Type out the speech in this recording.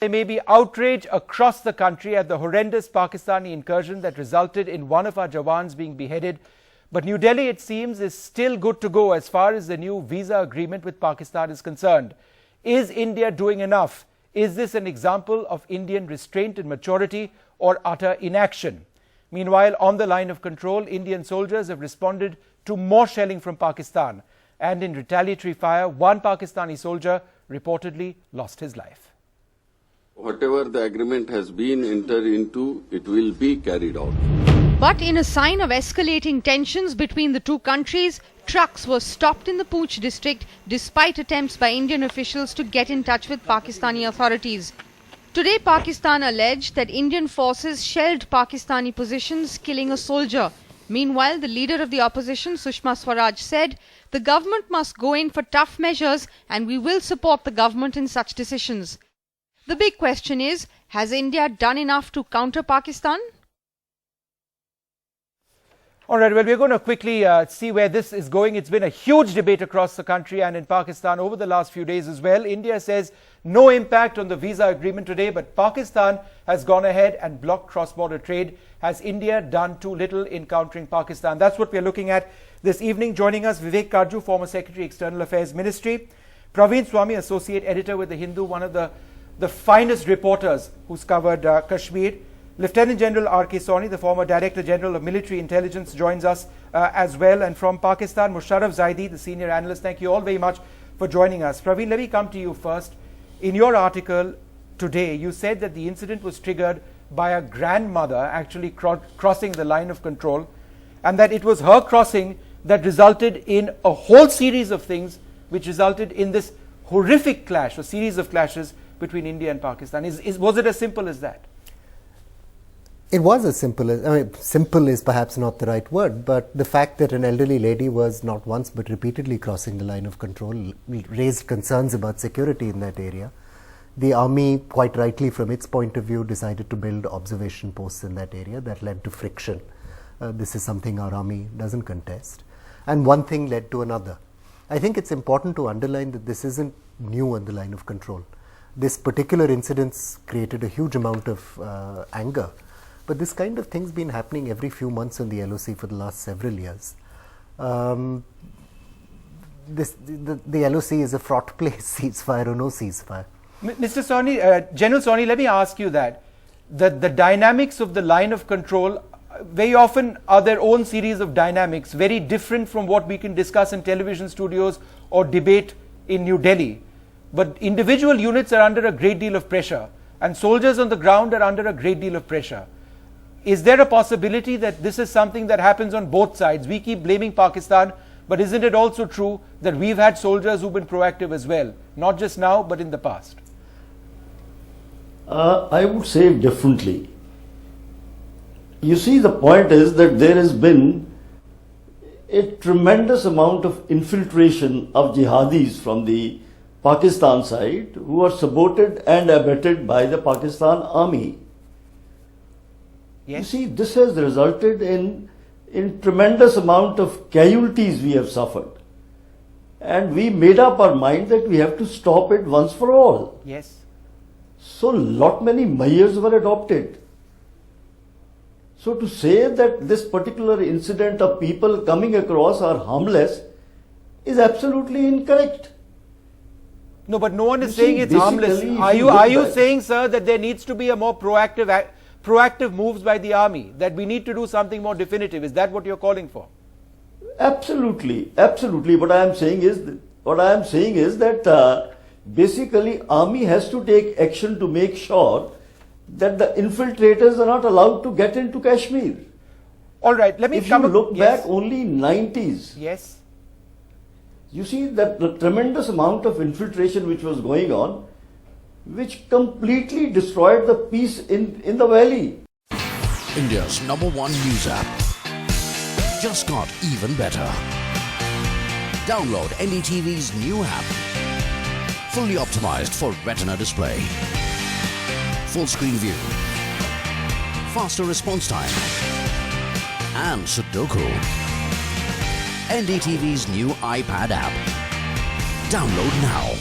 There may be outrage across the country at the horrendous Pakistani incursion that resulted in one of our jawans being beheaded. But New Delhi, it seems, is still good to go as far as the new visa agreement with Pakistan is concerned. Is India doing enough? Is this an example of Indian restraint and maturity or utter inaction? Meanwhile, on the line of control, Indian soldiers have responded to more shelling from Pakistan. And in retaliatory fire, one Pakistani soldier reportedly lost his life. Whatever the agreement has been entered into, it will be carried out. But in a sign of escalating tensions between the two countries, trucks were stopped in the Poonch district despite attempts by Indian officials to get in touch with Pakistani authorities. Today, Pakistan alleged that Indian forces shelled Pakistani positions, killing a soldier. Meanwhile, the leader of the opposition, Sushma Swaraj, said the government must go in for tough measures and we will support the government in such decisions. The big question is, has India done enough to counter Pakistan? All right, well, we're going to quickly see where this is going. It's been a huge debate across the country and in Pakistan over the last few days as well. India says no impact on the visa agreement today, but Pakistan has gone ahead and blocked cross-border trade. Has India done too little in countering Pakistan? That's what we're looking at this evening. Joining us, Vivek Karju, former Secretary, External Affairs Ministry. Praveen Swami, Associate Editor with The Hindu, one of the finest reporters who's covered Kashmir. Lieutenant General R.K. Sawhney, the former Director General of Military Intelligence, joins us as well. And from Pakistan, Musharraf Zaidi, the senior analyst. Thank you all very much for joining us. Praveen, let me come to you first. In your article today, you said that the incident was triggered by a grandmother actually crossing the line of control, and that it was her crossing that resulted in a whole series of things which resulted in this horrific clash, a series of clashes between India and Pakistan. Was it as simple as that? It was as simple as, simple is perhaps not the right word, but the fact that an elderly lady was not once but repeatedly crossing the line of control raised concerns about security in that area. The army, quite rightly from its point of view, decided to build observation posts in that area. That led to friction. This is something our army doesn't contest. And one thing led to another. I think it's important to underline that this isn't new on the line of control. This particular incident created a huge amount of anger. But this kind of thing's been happening every few months on the LOC for the last several years. The LOC is a fraught place, ceasefire or no ceasefire. Mr. Sawhney, General Sawhney, let me ask you that. The dynamics of the line of control very often are their own series of dynamics, very different from what we can discuss in television studios or debate in New Delhi. But individual units are under a great deal of pressure, and soldiers on the ground are under a great deal of pressure. Is there a possibility that this is something that happens on both sides? We keep blaming Pakistan, but isn't it also true that we've had soldiers who've been proactive as well, not just now, but in the past? I would say differently. You see, the point is that there has been a tremendous amount of infiltration of jihadis from the Pakistan side who are supported and abetted by the Pakistan army. Yes. You see, this has resulted in tremendous amount of casualties we have suffered. And we made up our mind that we have to stop it once for all. Yes. So lot many measures were adopted. So to say that this particular incident of people coming across are harmless is absolutely incorrect. No, but no one is saying it's harmless. Are you saying, sir, that there needs to be a more proactive moves by the army, that we need to do something more definitive? Is that what you're calling for? Absolutely, absolutely. What I am saying is that basically army has to take action to make sure that the infiltrators are not allowed to get into Kashmir. All right, let me If you look back only 90s, yes, you see that the tremendous amount of infiltration which was going on, which completely destroyed the peace in the valley. India's #1 news app just got even better. Download NDTV's new app. Fully optimized for retina display. Full screen view. Faster response time. And Sudoku. NDTV's new iPad app. Download now.